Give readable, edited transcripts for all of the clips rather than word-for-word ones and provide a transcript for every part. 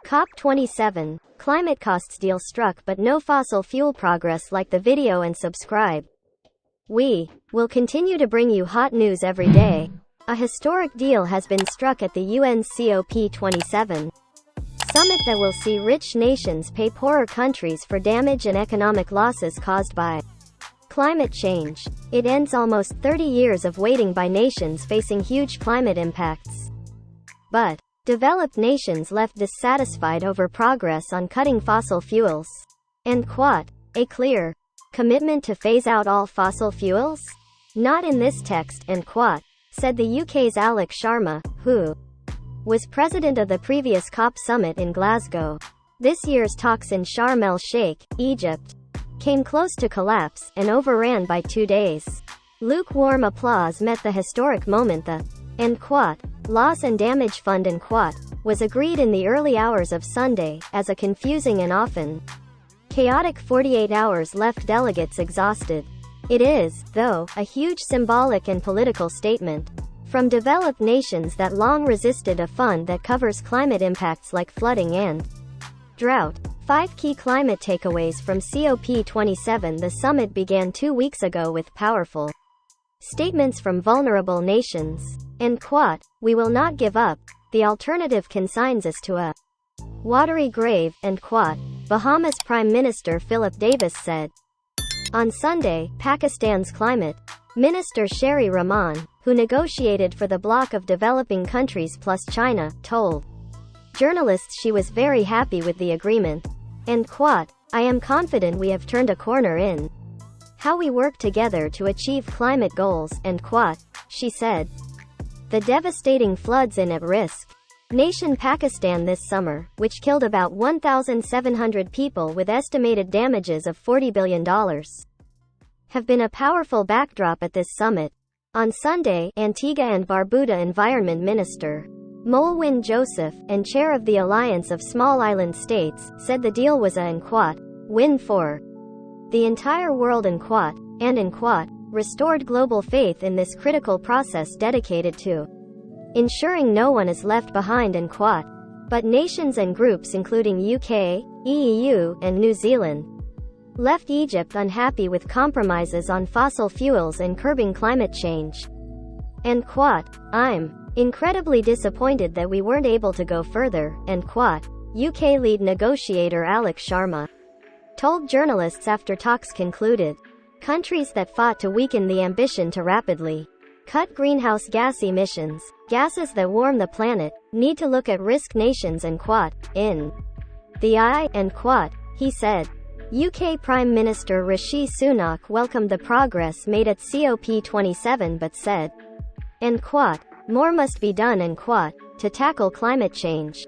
COP27, climate costs deal struck but no fossil fuel progress. Like the video and subscribe. We will continue to bring you hot news every day. A historic deal has been struck at the UN's COP27 summit that will see rich nations pay poorer countries for damage and economic losses caused by climate change. It ends almost 30 years of waiting by nations facing huge climate impacts. But developed nations left dissatisfied over progress on cutting fossil fuels. And a clear commitment to phase out all fossil fuels? Not in this text, said the UK's Alex Sharma, who was president of the previous COP summit in Glasgow. This year's talks in Sharm el-Sheikh, Egypt, came close to collapse, and overran by 2 days. Lukewarm applause met the historic moment. The Loss and Damage Fund was agreed in the early hours of Sunday, as a confusing and often chaotic 48 hours left delegates exhausted. It is, though, a huge symbolic and political statement from developed nations that long resisted a fund that covers climate impacts like flooding and drought. 5 key climate takeaways from COP27. The summit began 2 weeks ago with powerful statements from vulnerable nations. And we will not give up. The alternative consigns us to a watery grave, and Bahamas Prime Minister Philip Davis said. On Sunday, Pakistan's climate minister Sherry Rahman, who negotiated for the bloc of developing countries plus China, told journalists she was very happy with the agreement. And I am confident we have turned a corner in how we work together to achieve climate goals, and she said. The devastating floods in at-risk nation Pakistan this summer, which killed about 1,700 people with estimated damages of $40 billion, have been a powerful backdrop at this summit. On Sunday, Antigua and Barbuda Environment Minister Molwyn Joseph, and chair of the Alliance of Small Island States, said the deal was a win for the entire world and restored global faith in this critical process dedicated to ensuring no one is left behind. But nations and groups including UK, EU, and New Zealand left Egypt unhappy with compromises on fossil fuels and curbing climate change. And I'm incredibly disappointed that we weren't able to go further, and UK lead negotiator Alex Sharma told journalists after talks concluded. Countries that fought to weaken the ambition to rapidly cut greenhouse gas emissions, gases that warm the planet, need to look at risk nations and in the eye, and he said. UK Prime Minister Rishi Sunak welcomed the progress made at COP27 but said, and more must be done and to tackle climate change.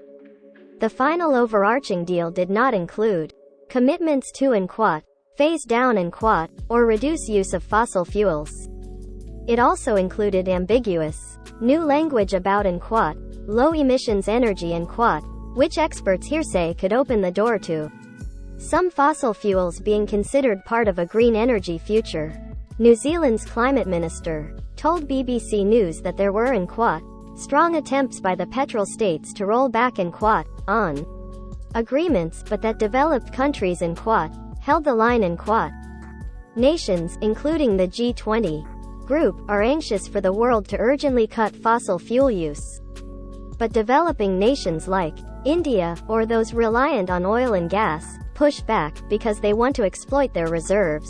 The final overarching deal did not include commitments to and phase down and or reduce use of fossil fuels. It also included ambiguous new language about and low emissions energy and which experts hearsay could open the door to some fossil fuels being considered part of a green energy future. New Zealand's climate minister told BBC News that there were and strong attempts by the petrol states to roll back and on agreements, but that developed countries and held the line, and nations, including the G20 group, are anxious for the world to urgently cut fossil fuel use. But developing nations like India, or those reliant on oil and gas, push back, because they want to exploit their reserves,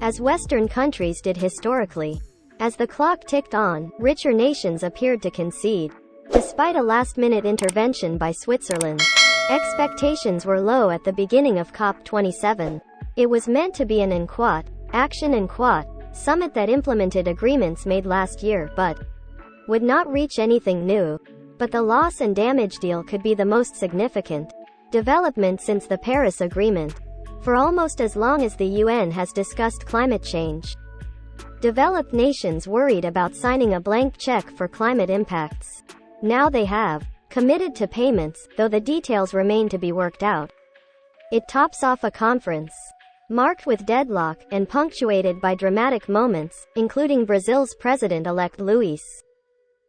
as Western countries did historically. As the clock ticked on, richer nations appeared to concede. Despite a last-minute intervention by Switzerland, expectations were low at the beginning of COP27. It was meant to be an action and summit that implemented agreements made last year, but would not reach anything new. But the loss and damage deal could be the most significant development since the Paris Agreement. For almost as long as the UN has discussed climate change, developed nations worried about signing a blank check for climate impacts. Now they have committed to payments, though the details remain to be worked out. It tops off a conference marked with deadlock and punctuated by dramatic moments, including Brazil's president-elect Luiz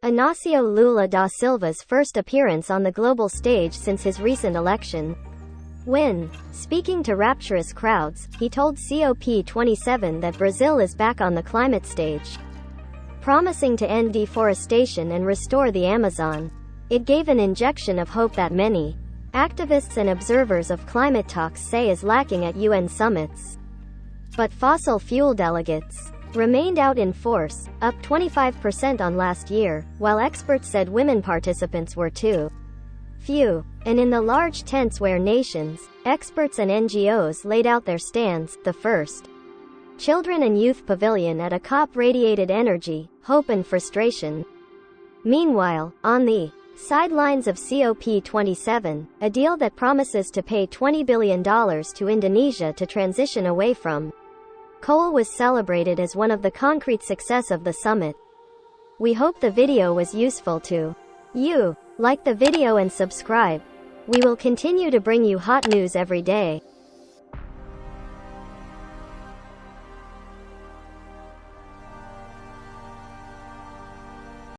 Inácio Lula da Silva's first appearance on the global stage since his recent election. When speaking to rapturous crowds, he told COP27 that Brazil is back on the climate stage, promising to end deforestation and restore the Amazon. It gave an injection of hope that many activists and observers of climate talks say is lacking at UN summits. But fossil fuel delegates remained out in force, up 25% on last year, while experts said women participants were too few. And in the large tents where nations, experts and NGOs laid out their stands, the first children and youth pavilion at a COP radiated energy, hope and frustration. Meanwhile, on the sidelines of COP27, a deal that promises to pay $20 billion to Indonesia to transition away from coal was celebrated as one of the concrete success of the summit. We hope the video was useful to you. Like the video and subscribe. We will continue to bring you hot news every day.